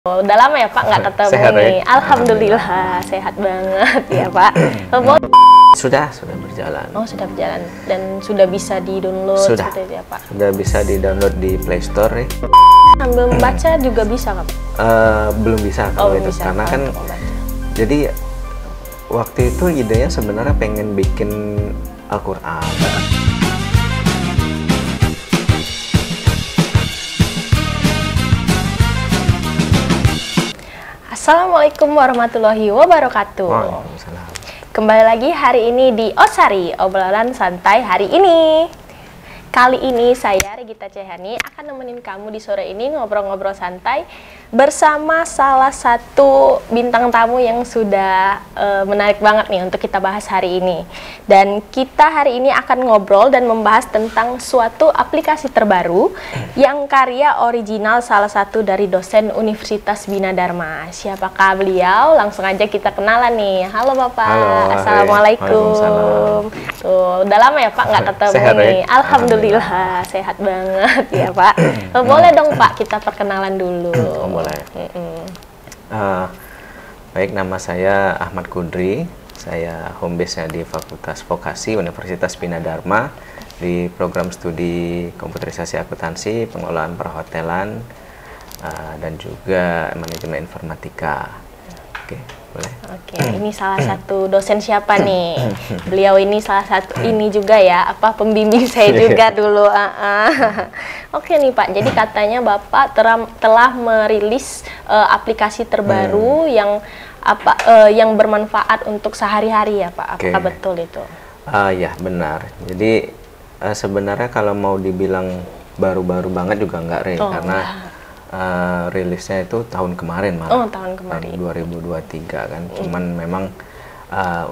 Udah lama ya Pak nggak ketemu Sehat, nih. ya? Alhamdulillah sehat banget ya Pak. Sudah berjalan. Oh sudah berjalan dan sudah bisa di-download Sudah. seperti itu ya Pak. Sudah bisa di-download di Play Store ya. Sambil membaca juga bisa kan? Belum bisa Oh kalau belum itu bisa. karena Oh, kan untuk membaca. jadi waktu itu idenya sebenarnya pengen bikin Al-Qur'an. Assalamualaikum warahmatullahi wabarakatuh. Waalaikumsalam. Kembali lagi hari ini di Osari, obrolan santai hari ini. Kali ini saya, Regita Cehani, akan nemenin kamu di sore ini ngobrol-ngobrol santai bersama salah satu bintang tamu yang sudah menarik banget nih untuk kita bahas hari ini. Dan kita hari ini akan ngobrol dan membahas tentang suatu aplikasi terbaru yang karya original salah satu dari dosen Universitas Bina Dharma. Siapakah beliau? Langsung aja kita kenalan nih. Halo Bapak. Halo, Assalamualaikum. Tuh, udah lama ya Pak nggak ketemu Sehat, nih. ya? Alhamdulillah sehat banget ya Pak. Boleh dong Pak kita perkenalan dulu. Boleh. Baik, nama saya Ahmad Kudri. Saya home base-nya di Fakultas Vokasi Universitas Bina Dharma di program studi komputerisasi akuntansi, pengelolaan perhotelan, dan juga manajemen informatika. Oke, boleh. Oke, ini salah satu dosen siapa nih? Beliau ini salah satu ini juga ya, pembimbing saya juga dulu. Oke nih Pak, jadi katanya Bapak telah merilis aplikasi terbaru yang bermanfaat untuk sehari-hari ya Pak. Apakah betul itu? Ya, benar. Jadi sebenarnya kalau mau dibilang baru-baru banget juga enggak, karena rilisnya itu tahun kemarin malah. Oh, tahun kemarin. 2023 kan. Cuman memang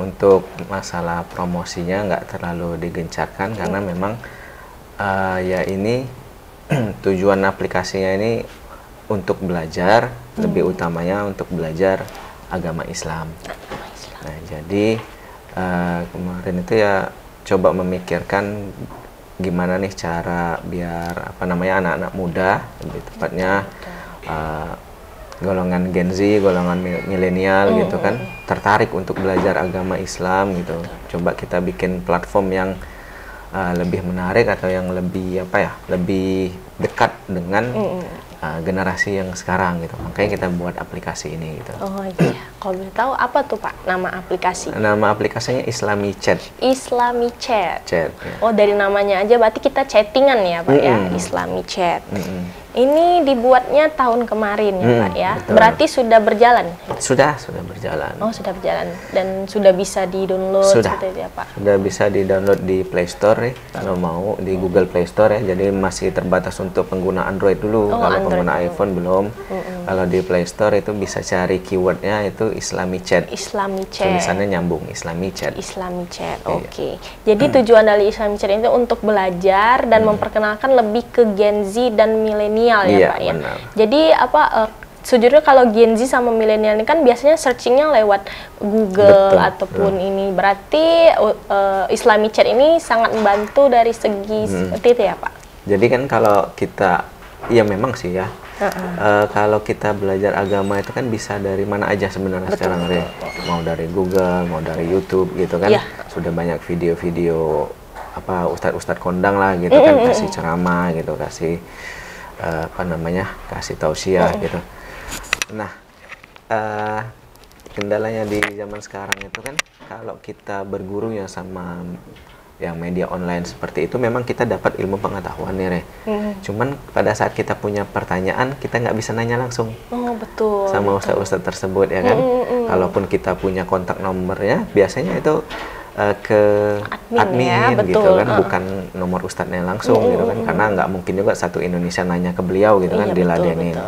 untuk masalah promosinya nggak terlalu digencarkan karena memang ya ini tujuan aplikasinya ini untuk belajar, lebih utamanya untuk belajar agama Islam. Nah, jadi kemarin itu ya coba memikirkan gimana nih cara biar anak-anak muda, lebih tepatnya golongan Gen Z, golongan milenial gitu kan, tertarik untuk belajar agama Islam gitu. Coba kita bikin platform yang lebih menarik atau yang lebih lebih dekat dengan generasi yang sekarang gitu. Makanya kita buat aplikasi ini gitu. Oh iya, kalau boleh tahu apa tuh Pak nama aplikasi? Nama aplikasinya Islami Chat. Islami Chat. Chat. Ya. Oh, dari namanya aja berarti kita chattingan ya Pak ya, Islami Chat. Ini dibuatnya tahun kemarin ya Pak ya. Betul. Berarti sudah berjalan? Sudah berjalan. Oh, sudah berjalan dan sudah bisa di-download seperti itu ya Pak? Sudah bisa di-download di Play Store ya, kalau mau di Google Play Store ya. Jadi masih terbatas untuk pengguna Android dulu. Kalau Android pengguna iPhone belum. Kalau di Play Store itu bisa cari keywordnya itu Islami Chat. Islami Chat. Tulisannya nyambung, Islami Chat. Islami Chat. Oke. Jadi tujuan dari Islami Chat itu untuk belajar dan memperkenalkan lebih ke Gen Z dan milenial ya Pak ya. Benar. Jadi sejujurnya kalau Gen Z sama milenial ini kan biasanya searchingnya lewat Google. Betul, ataupun ini. Berarti Islami Chat ini sangat membantu dari segi seperti itu ya Pak. Jadi kan kalau kita, ya memang sih ya. Kalau kita belajar agama itu kan bisa dari mana aja sebenarnya sekarang, mau dari Google, mau dari YouTube gitu kan. Sudah banyak video-video ustadz-ustadz kondang lah gitu kan, kasih ceramah gitu, kasih kasih tausiah gitu. Nah, kendalanya di zaman sekarang itu kan kalau kita berguru ya sama yang media online seperti itu, memang kita dapat ilmu pengetahuan nih, Cuman pada saat kita punya pertanyaan, kita nggak bisa nanya langsung sama ustadz-ustadz tersebut ya kan. Kalaupun kita punya kontak nomornya, biasanya itu ke admin ya, gitu kan, bukan nomor ustadznya langsung gitu kan, karena nggak mungkin juga satu Indonesia nanya ke beliau gitu kan, diladenin.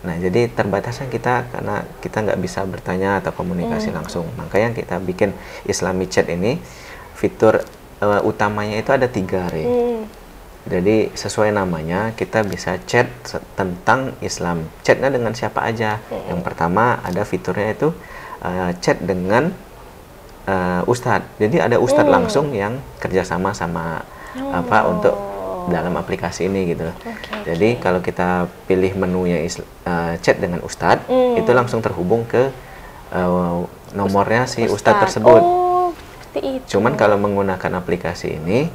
Nah, jadi terbatasnya kita karena kita nggak bisa bertanya atau komunikasi langsung. Makanya kita bikin Islami Chat ini, fitur utamanya itu ada 3, Jadi sesuai namanya kita bisa chat tentang Islam. Chatnya dengan siapa aja. Yang pertama ada fiturnya itu chat dengan ustadz. Jadi ada ustadz langsung yang kerjasama sama untuk dalam aplikasi ini gitu. Jadi kalau kita pilih menunya chat dengan Ustadz, itu langsung terhubung ke nomornya si Ustadz tersebut. Seperti itu. Cuman kalau menggunakan aplikasi ini,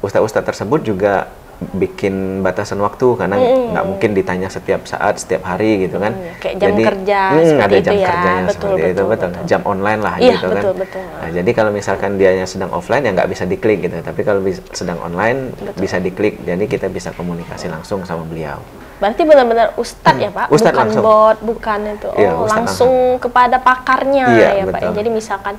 Ustadz-Ustadz tersebut juga bikin batasan waktu karena nggak mungkin ditanya setiap saat, setiap hari gitu kan. Kayak jam jadi, kerja ada jam itu ya. kerjanya seperti itu, betul. Jam online lah gitu kan. Nah, jadi kalau misalkan dianya sedang offline ya nggak bisa diklik gitu. Tapi kalau sedang online bisa diklik. Jadi kita bisa komunikasi langsung sama beliau. Berarti benar-benar Ustadz ya Pak, Ustadz bukan langsung. bot, bukan itu. Iya, langsung kepada pakarnya ya Pak. betul. Jadi misalkan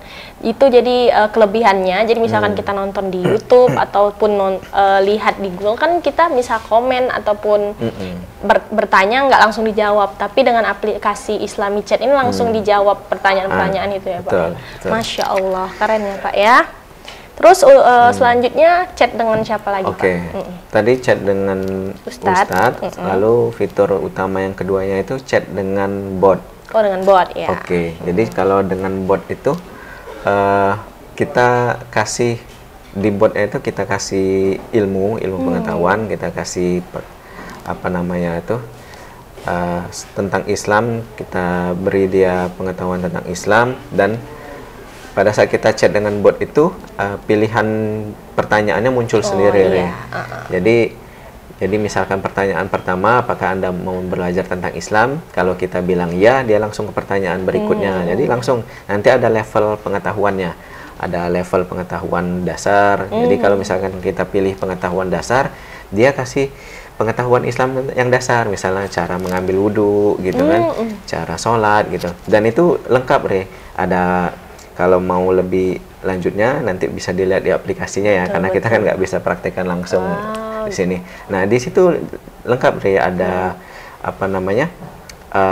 itu jadi kelebihannya. Jadi misalkan kita nonton di YouTube ataupun lihat di Google kan kita bisa komen ataupun bertanya nggak langsung dijawab. Tapi dengan aplikasi Islami Chat ini langsung dijawab pertanyaan-pertanyaan itu ya Pak. Betul. Masya Allah, keren ya Pak ya. Terus selanjutnya chat dengan siapa lagi Pak? Tadi chat dengan Ustadz, lalu fitur utama yang keduanya itu chat dengan bot. Oh, dengan bot ya. Jadi kalau dengan bot itu kita kasih di botnya itu kita kasih ilmu pengetahuan, kita kasih apa namanya itu tentang Islam, kita beri dia pengetahuan tentang Islam dan pada saat kita chat dengan bot itu pilihan pertanyaannya muncul sendiri. Jadi misalkan pertanyaan pertama, apakah Anda mau belajar tentang Islam? Kalau kita bilang ya, dia langsung ke pertanyaan berikutnya. Jadi langsung nanti ada level pengetahuannya. Ada level pengetahuan dasar. Jadi kalau misalkan kita pilih pengetahuan dasar, dia kasih pengetahuan Islam yang dasar, misalnya cara mengambil wudhu gitu kan, cara sholat gitu. Dan itu lengkap ada. Kalau mau lebih lanjutnya nanti bisa dilihat di aplikasinya ya, karena kita kan nggak bisa praktekkan langsung di sini. Nah di situ lengkap ada apa namanya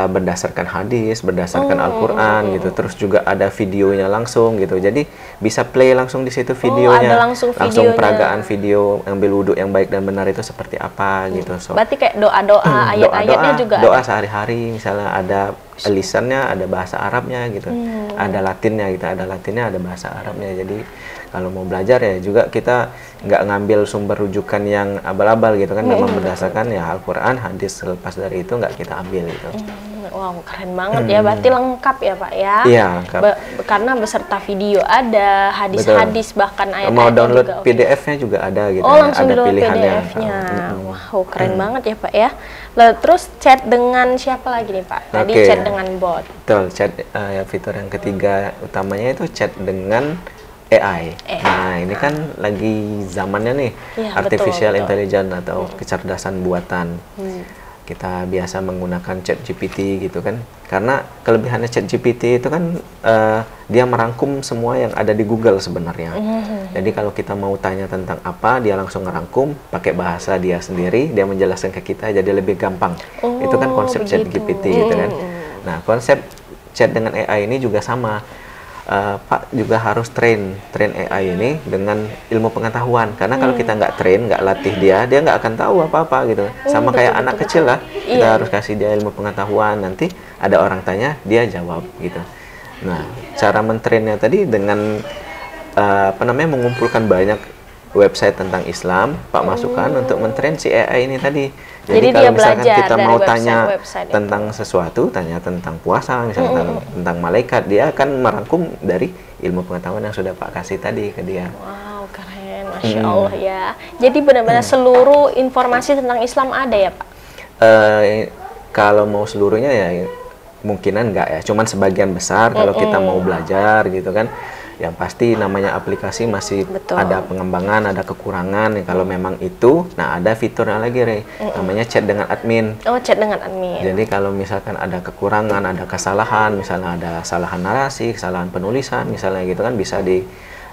berdasarkan hadis, berdasarkan Al-Quran gitu. Terus juga ada videonya langsung gitu. Jadi bisa play langsung di situ videonya. Ada langsung peragaan video ambil wudhu yang baik dan benar itu seperti apa gitu. Berarti kayak doa-doa, ayat-ayatnya juga doa sehari-hari, misalnya ada lisannya, ada bahasa Arabnya gitu, ada Latinnya gitu, ada Latinnya, ada bahasa Arabnya. Jadi kalau mau belajar ya juga kita nggak ngambil sumber rujukan yang abal-abal gitu kan, memang berdasarkan ya Al-Quran, hadis, selepas dari itu nggak kita ambil gitu. Wow, keren banget ya, berarti lengkap ya Pak ya? Iya, lengkap. Karena beserta video ada, hadis-hadis, bahkan ayat-ayat mau download juga. PDF-nya juga ada gitu. Langsung ada download pilihannya. PDF-nya. Wow, keren banget ya Pak ya. Lalu terus chat dengan siapa lagi nih Pak? Tadi chat dengan bot. Betul, chat fitur yang ketiga utamanya itu chat dengan AI. Nah, ini kan lagi zamannya nih, artificial intelligence atau kecerdasan buatan. Kita biasa menggunakan ChatGPT gitu kan, karena kelebihannya ChatGPT itu kan dia merangkum semua yang ada di Google sebenarnya. Jadi kalau kita mau tanya tentang apa, dia langsung ngerangkum pakai bahasa dia sendiri, dia menjelaskan ke kita jadi lebih gampang. Itu kan konsep ChatGPT gitu kan. Nah, konsep chat dengan AI ini juga sama. Pak juga harus train AI ini dengan ilmu pengetahuan, karena kalau kita nggak train, nggak latih dia nggak akan tahu apa-apa gitu. Sama kayak anak kecil lah, kita harus kasih dia ilmu pengetahuan, nanti ada orang tanya dia jawab gitu. Nah, cara mentrainnya tadi dengan mengumpulkan banyak website tentang Islam, Pak masukkan untuk mentrain si AI ini tadi. Jadi kalau misalkan kita mau tanya tentang sesuatu, tanya tentang puasa, misalnya tentang malaikat, dia akan merangkum dari ilmu pengetahuan yang sudah Pak kasih tadi ke dia. Wow, keren, Masya Allah ya. Jadi benar-benar seluruh informasi tentang Islam ada ya Pak? Kalau mau seluruhnya ya mungkinan enggak ya, cuman sebagian besar kalau kita mau belajar gitu kan. Yang pasti namanya aplikasi masih ada pengembangan, ada kekurangan. Kalau memang itu, nah ada fiturnya lagi, namanya chat dengan admin. Oh, chat dengan admin. Jadi kalau misalkan ada kekurangan, ada kesalahan, misalnya ada kesalahan narasi, kesalahan penulisan, misalnya gitu kan bisa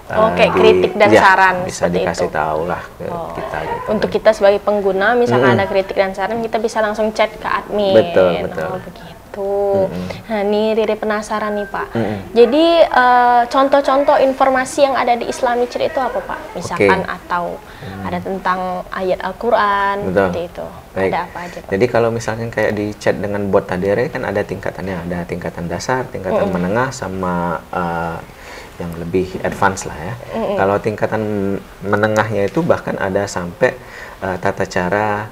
kayak kritik dan saran bisa dikasih tahu lah ke kita gitu. Untuk kita sebagai pengguna, misalkan ada kritik dan saran, kita bisa langsung chat ke admin. Betul. Oh, begitu. Nah, ini Riri penasaran nih Pak. Jadi contoh-contoh informasi yang ada di Islami Chat itu apa Pak? Misalkan atau ada tentang ayat Al-Quran, seperti itu. Baik. Ada apa aja Pak? Jadi kalau misalnya kayak di chat dengan bot tadi kan ada tingkatannya, ada tingkatan dasar, tingkatan menengah, sama yang lebih advance lah ya. Kalau tingkatan menengahnya itu bahkan ada sampai tata cara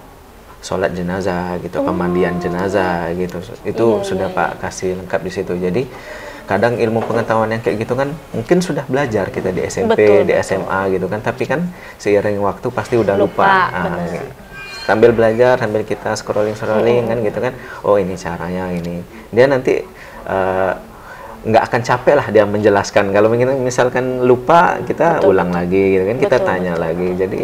sholat jenazah gitu, pemandian jenazah gitu. Itu sudah Pak kasih lengkap di situ. Jadi kadang ilmu pengetahuan yang kayak gitu kan mungkin sudah belajar kita di SMP, di SMA gitu kan, tapi kan seiring waktu pasti udah lupa. Gitu. Sambil belajar, sambil kita scrolling kan gitu kan, oh ini caranya ini. Dia nanti nggak akan capek lah dia menjelaskan. Kalau misalkan lupa, kita ulang lagi gitu kan, kita tanya lagi. Jadi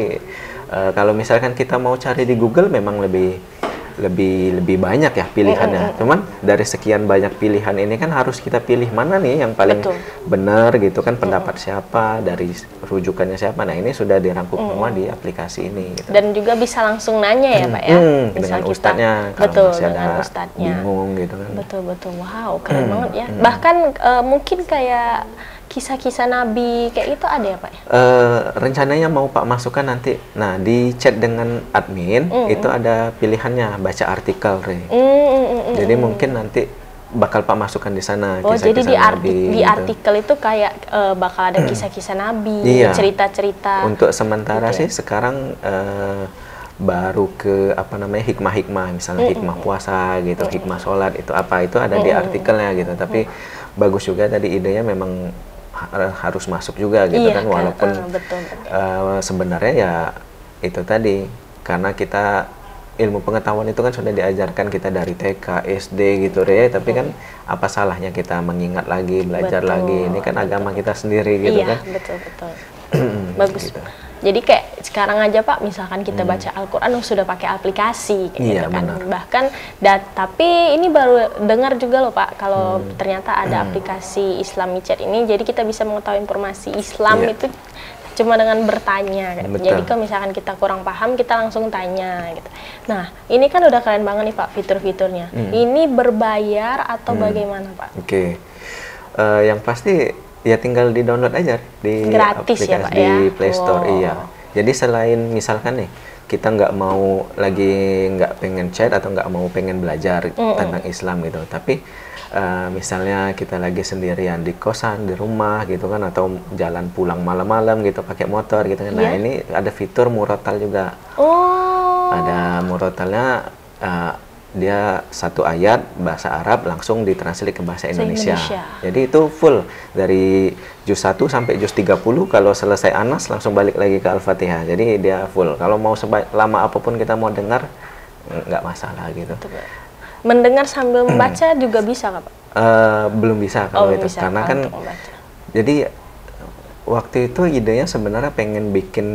kalau misalkan kita mau cari di Google memang lebih banyak ya pilihannya. Cuman dari sekian banyak pilihan ini kan harus kita pilih mana nih yang paling benar gitu kan, pendapat siapa, dari rujukannya siapa. Nah, ini sudah dirangkum semua di aplikasi ini gitu. Dan juga bisa langsung nanya ya Pak ya, dengan ustadznya kalau masih ada bingung gitu kan. Betul. Wow, keren banget ya. Bahkan mungkin kayak kisah-kisah Nabi kayak itu ada ya Pak? Rencananya mau Pak masukkan nanti. Nah, di chat dengan admin itu ada pilihannya baca artikel, Jadi mungkin nanti bakal Pak masukkan di sana. Oh, jadi di Nabi, artikel itu kayak bakal ada kisah-kisah Nabi, cerita-cerita. Untuk sementara sih sekarang baru ke hikmah-hikmah, misalnya hikmah puasa gitu, hikmah sholat itu ada di artikelnya gitu. Tapi bagus juga tadi idenya memang harus masuk juga gitu kan, walaupun sebenarnya ya itu tadi karena kita ilmu pengetahuan itu kan sudah diajarkan kita dari TK, SD gitu tapi kan apa salahnya kita mengingat lagi, belajar lagi, ini kan agama kita sendiri gitu kan. Betul. Bagus gitu. Jadi kayak sekarang aja Pak, misalkan kita baca Al-Quran sudah pakai aplikasi gitu kan. Benar. Bahkan tapi ini baru dengar juga loh Pak, kalau ternyata ada aplikasi Islami Chat ini, jadi kita bisa mengetahui informasi Islam itu cuma dengan bertanya gitu. Jadi kalau misalkan kita kurang paham, kita langsung tanya gitu. Nah, ini kan udah keren banget nih Pak fitur-fiturnya. Ini berbayar atau bagaimana Pak? Yang pasti ya tinggal di-download aja di gratis aplikasi ya Pak di Play Store. Jadi selain misalkan nih kita nggak pengen chat atau nggak mau pengen belajar tentang Islam gitu, tapi misalnya kita lagi sendirian di kosan, di rumah gitu kan, atau jalan pulang malam-malam gitu pakai motor gitu kan. Nah, ini ada fitur murotal juga. Ada murotalnya, dia satu ayat bahasa Arab langsung ditranslate ke bahasa Indonesia. Jadi itu full dari juz 1 sampai juz 30, kalau selesai Anas langsung balik lagi ke Al-Fatihah. Jadi dia full. Kalau mau lama apapun kita mau dengar nggak masalah gitu. Mendengar sambil membaca juga bisa Pak? Belum bisa kalau itu. Karena kan jadi waktu itu idenya sebenarnya pengen bikin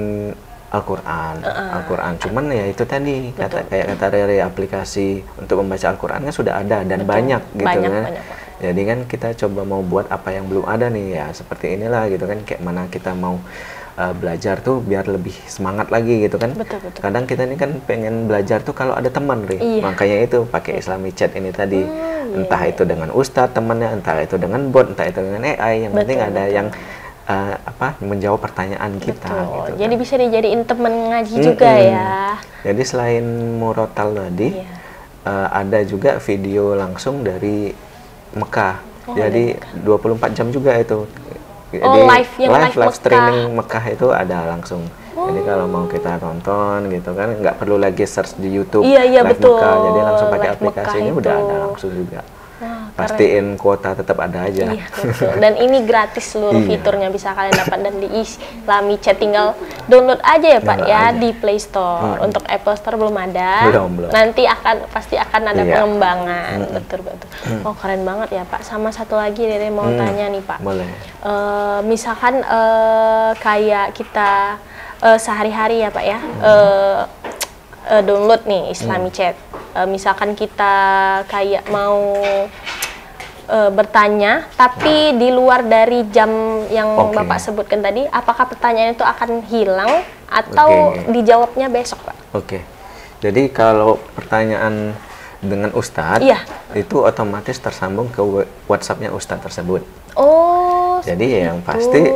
Al-Quran, cuman ya itu tadi kayak kata Rere, aplikasi untuk membaca Al-Quran kan sudah ada dan banyak gitu kan. Jadi kan kita coba mau buat apa yang belum ada nih, ya seperti inilah gitu kan, kayak mana kita mau belajar tuh biar lebih semangat lagi gitu kan. Kadang kita ini kan pengen belajar tuh kalau ada teman, makanya itu pakai Islami Chat ini tadi. Entah itu dengan ustadz temannya, entah itu dengan bot, entah itu dengan AI, yang penting ada yang menjawab pertanyaan kita gitu. Jadi bisa dijadiin temen ngaji juga ya. Jadi selain murotal tadi ada juga video langsung dari Mekah. Jadi 24 jam juga itu. Jadi live streaming Mekah itu ada langsung. Jadi kalau mau kita tonton gitu kan, nggak perlu lagi search di YouTube live Mekah. Jadi langsung pakai aplikasi ini udah ada langsung juga. Pastiin kuota tetap ada aja. Dan ini gratis seluruh fiturnya bisa kalian dapat dan di Islami Chat, tinggal download aja ya Pak di Play Store. Untuk Apple Store belum ada. Belum. Nanti pasti akan ada pengembangan. Betul. Oh, keren banget ya Pak. Sama satu lagi Rere mau tanya nih Pak. Boleh. Misalkan kayak kita sehari-hari ya Pak ya, download nih Islami Chat. Misalkan kita kayak mau bertanya, tapi di luar dari jam yang Bapak sebutkan tadi, apakah pertanyaan itu akan hilang atau dijawabnya besok, Pak? Jadi kalau pertanyaan dengan Ustadz, itu otomatis tersambung ke WhatsApp-nya Ustadz tersebut. Jadi yang pasti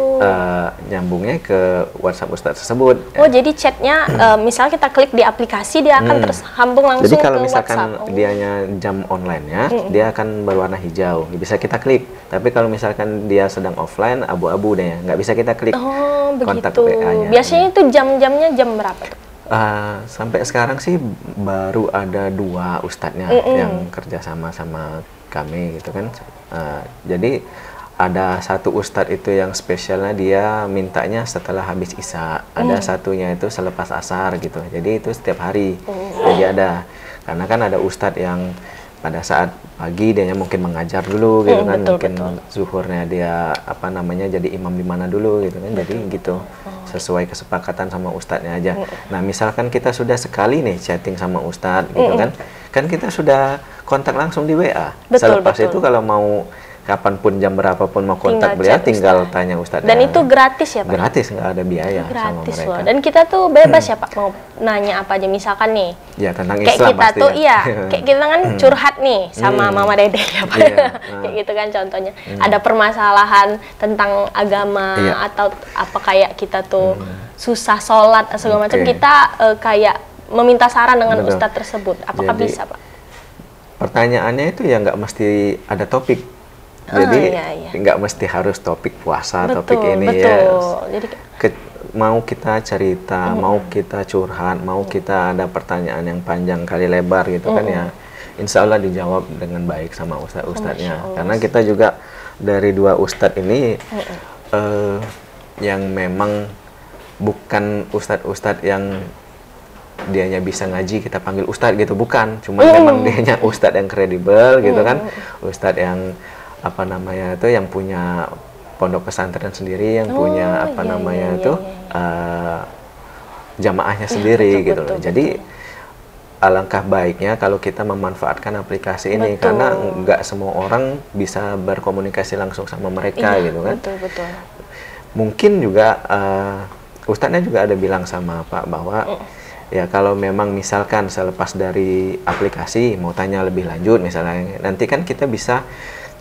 nyambungnya ke WhatsApp Ustadz tersebut. Oh, jadi chatnya misal kita klik di aplikasi dia akan tersambung langsung jadi kalau ke misalkan WhatsApp. dianya jam online-nya, dia akan berwarna hijau, bisa kita klik. Tapi kalau misalkan dia sedang offline, abu-abu deh, nggak bisa kita klik. Oh, kontak begitu. WA-nya. Biasanya itu jam-jamnya jam berapa tuh? Sampai sekarang sih baru ada 2 ustadznya yang kerja sama kami gitu kan. Jadi ada satu ustadz itu yang spesialnya dia mintanya setelah habis isya, ada satunya itu selepas asar gitu. Jadi itu setiap hari. Jadi ada, karena kan ada ustadz yang pada saat pagi dia mungkin mengajar dulu gitu kan, mungkin zuhurnya dia apa namanya jadi imam di mana dulu gitu kan. Jadi gitu, sesuai kesepakatan sama ustadznya aja. Nah misalkan kita sudah sekali nih chatting sama ustadz gitu kan kita sudah kontak langsung di WA. Selepas itu kalau mau kapanpun jam berapapun mau kontak beliau tinggal tanya ustadz. Dan itu gratis ya Pak? Gratis, nggak ada biaya sama gratis mereka. Loh. Dan kita tuh bebas ya Pak mau nanya apa aja, misalkan nih ya tentang kayak Islam kita tuh ya. kayak kita kan curhat nih sama Mama Dede ya Pak. Kayak gitu kan contohnya. Ada permasalahan tentang agama atau apa kayak kita tuh susah sholat segala macam, kita kayak meminta saran dengan ustadz tersebut. Apakah jadi, bisa Pak? Pertanyaannya itu ya nggak mesti ada topik. Jadi nggak mesti harus topik puasa, topik ini ya. Jadi mau kita cerita, mau kita curhat, mau kita ada pertanyaan yang panjang kali lebar gitu kan ya, insya Allah dijawab dengan baik sama ustadz-ustadznya. Karena kita juga dari 2 ustadz ini yang memang bukan ustadz-ustadz yang dianya bisa ngaji kita panggil ustadz gitu, bukan. Cuman memang dianya ustadz yang kredibel gitu kan, ustadz yang apa namanya itu yang punya pondok pesantren sendiri, yang punya apa namanya itu jamaahnya sendiri gitu loh. Jadi alangkah baiknya kalau kita memanfaatkan aplikasi ini, karena nggak semua orang bisa berkomunikasi langsung sama mereka gitu kan. Mungkin juga ustadznya juga ada bilang sama Pak bahwa ya kalau memang misalkan selepas dari aplikasi mau tanya lebih lanjut misalnya, nanti kan kita bisa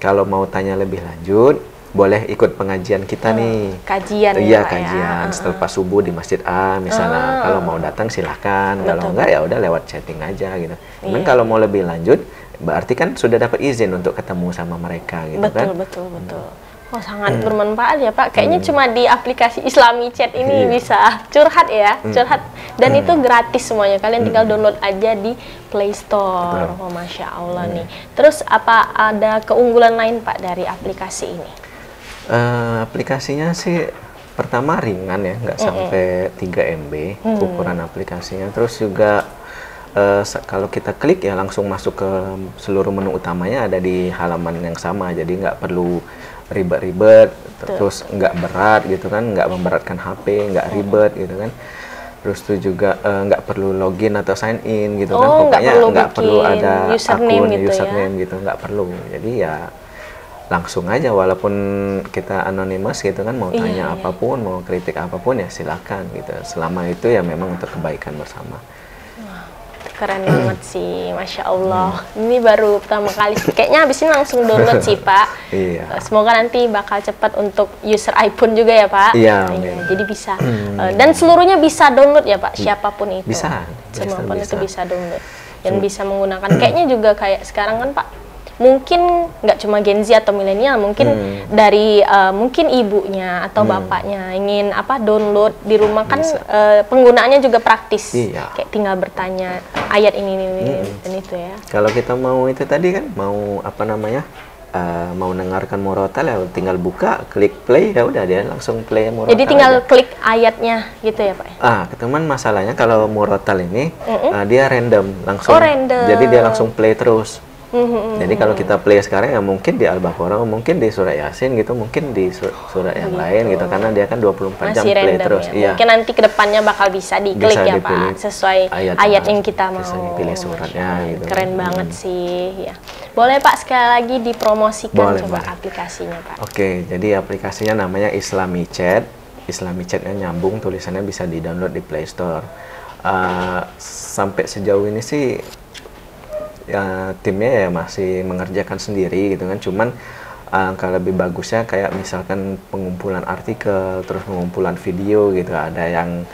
kalau mau tanya lebih lanjut, boleh ikut pengajian kita nih. Kajian ya, kajian setelah subuh di Masjid A misalnya. Kalau mau datang silahkan, kalau enggak ya udah lewat chatting aja gitu. Cuman kalau mau lebih lanjut, berarti kan sudah dapat izin untuk ketemu sama mereka gitu kan. Betul. Oh, sangat bermanfaat ya Pak. Kayaknya cuma di aplikasi Islami Chat ini bisa curhat ya, curhat. Dan itu gratis semuanya. Kalian tinggal download aja di Play Store. Oh, Masya Allah nih. Terus apa ada keunggulan lain Pak dari aplikasi ini? Aplikasinya sih pertama ringan ya, nggak sampai 3 MB ukuran aplikasinya. Terus juga kalau kita klik ya langsung masuk ke seluruh menu utamanya ada di halaman yang sama. Jadi nggak perlu ribet-ribet, terus nggak berat gitu kan, nggak memberatkan HP, nggak ribet gitu kan. Terus itu juga nggak perlu login atau sign in gitu kan, pokoknya nggak perlu ada akun username gitu, nggak perlu. Jadi ya langsung aja, walaupun kita anonymous gitu kan, mau tanya apapun, mau kritik apapun ya silakan gitu. Selama itu ya memang untuk kebaikan bersama. Keren banget sih, Masya Allah. Ini baru pertama kali, kayaknya habis ini langsung download sih Pak. Semoga nanti bakal cepat untuk user iPhone juga ya Pak. Jadi bisa, dan seluruhnya bisa download ya Pak, siapapun itu. Bisa. Semua pun itu bisa download. Dan bisa menggunakan, kayaknya juga kayak sekarang kan Pak, mungkin nggak cuma Gen Z atau milenial, mungkin dari mungkin ibunya atau bapaknya ingin download di rumah kan, penggunaannya juga praktis, kayak tinggal bertanya ayat ini dan itu ya. Kalau kita mau itu tadi kan mau apa namanya, mau dengarkan murotal ya tinggal buka, klik play, ya udah dia langsung play murotal. Jadi tinggal klik ayatnya gitu ya Pak? Teman masalahnya kalau murotal ini dia random langsung. Random. Jadi dia langsung play terus. Jadi kalau kita play sekarang ya mungkin di Al-Baqarah, mungkin di surah Yasin gitu, mungkin di surah yang lain gitu, karena dia kan 24 jam play terus. Ya. Mungkin nanti kedepannya bakal bisa diklik ya Pak, sesuai ayat yang kita mau. Bisa dipilih suratnya gitu. Keren banget sih ya. Boleh Pak sekali lagi dipromosikan aplikasinya Pak. Oke, jadi aplikasinya namanya Islami Chat. Islami Chatnya nyambung, tulisannya bisa di-download di Play Store. Sampai sejauh ini sih ya timnya ya masih mengerjakan sendiri gitu kan, cuman Angka lebih bagusnya kayak misalkan pengumpulan artikel, terus pengumpulan video gitu. Ada yang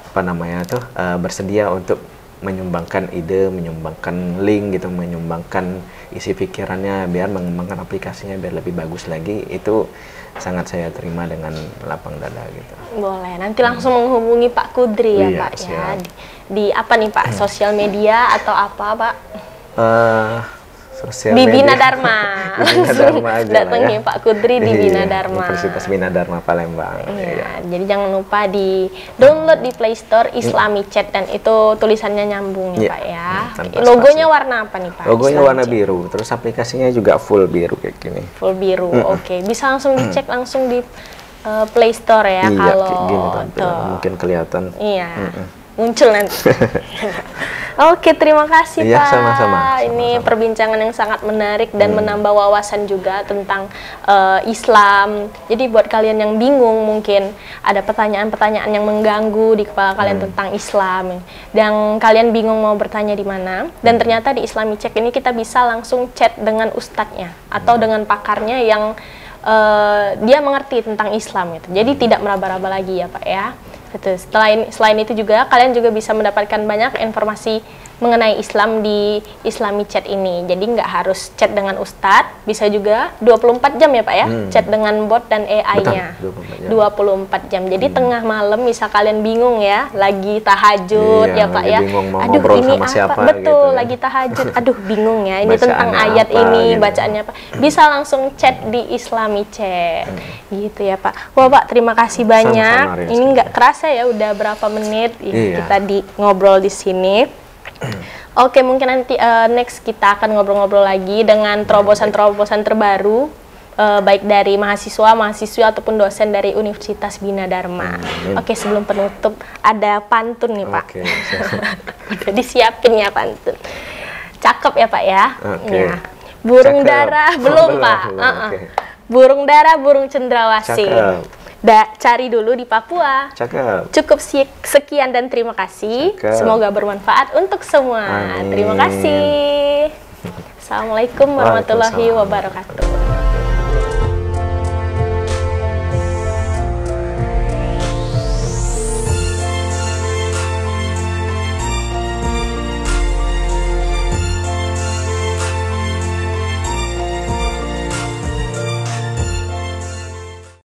apa namanya tuh bersedia untuk menyumbangkan ide, menyumbangkan link gitu, menyumbangkan isi pikirannya biar mengembangkan aplikasinya biar lebih bagus lagi. Itu sangat saya terima dengan lapang dada gitu. Boleh, nanti langsung menghubungi Pak Kudri ya, Iya, Pak siap. ya. Di apa nih Pak? Sosial media atau apa, Pak? Sosial Di media. Bina Dharma. Di Bina Dharma aja lah Datangi ya. Pak Kudri di Bina Iya, Dharma. Universitas Bina Dharma Palembang. Iya, jadi jangan lupa di download di Play Store Islami Chat dan itu tulisannya nyambung ya Iya, Pak ya. tanpa Logonya spasi. warna apa nih Pak? Logonya Islami warna Chat. biru, terus aplikasinya juga full biru kayak gini. Full biru. Oke, bisa langsung dicek langsung di Play Store ya Iya, kalau kayak gini tampilan. tuh. Mungkin kelihatan. Iya. Muncul nanti. Oke, terima kasih Iya, Pak. sama-sama. Ini Sama-sama. perbincangan yang sangat menarik dan menambah wawasan juga tentang Islam. Jadi buat kalian yang bingung mungkin ada pertanyaan-pertanyaan yang mengganggu di kepala kalian tentang Islam, dan kalian bingung mau bertanya di mana. Dan ternyata di Islami Chat ini kita bisa langsung chat dengan ustadznya atau dengan pakarnya yang dia mengerti tentang Islam itu. Jadi tidak meraba-raba lagi ya Pak ya. Gitu. Selain itu juga kalian juga bisa mendapatkan banyak informasi mengenai Islam di Islami Chat ini. Jadi nggak harus chat dengan ustadz, bisa juga 24 jam ya Pak ya, chat dengan bot dan AI-nya. Betul, 24 jam. Jadi tengah malam misal kalian bingung ya, lagi tahajud Iya, ya Pak lagi ya. bingung mau Aduh ngobrol ini sama apa? siapa Betul, gitu kan. lagi tahajud. Aduh bingung ya, ini Bacaannya tentang ayat apa, ini, gitu. bacaannya apa. Bisa langsung chat di Islami Chat. Gitu ya Pak. Wah Pak, terima kasih banyak. Sama-sama, Ria. Ini nggak kerasa ya udah berapa menit ya, Iya. kita ngobrol di sini. Oke, mungkin nanti next kita akan ngobrol-ngobrol lagi dengan terobosan-terobosan terbaru, baik dari mahasiswa ataupun dosen dari Universitas Bina Dharma. Oke, sebelum penutup ada pantun nih Pak. Oke, Udah disiapin ya pantun. Cakep ya Pak ya. Oke. Ya. Burung Cakep. darah Oh, belum belum, Pak. belum, oke. Burung darah, burung cendrawasih. Cakep. Cari dulu di Papua. Cakep. Cukup sekian dan terima kasih. Cakep. Semoga bermanfaat untuk semua. Amin. Terima kasih. Assalamualaikum warahmatullahi Waalaikumsalam. wabarakatuh.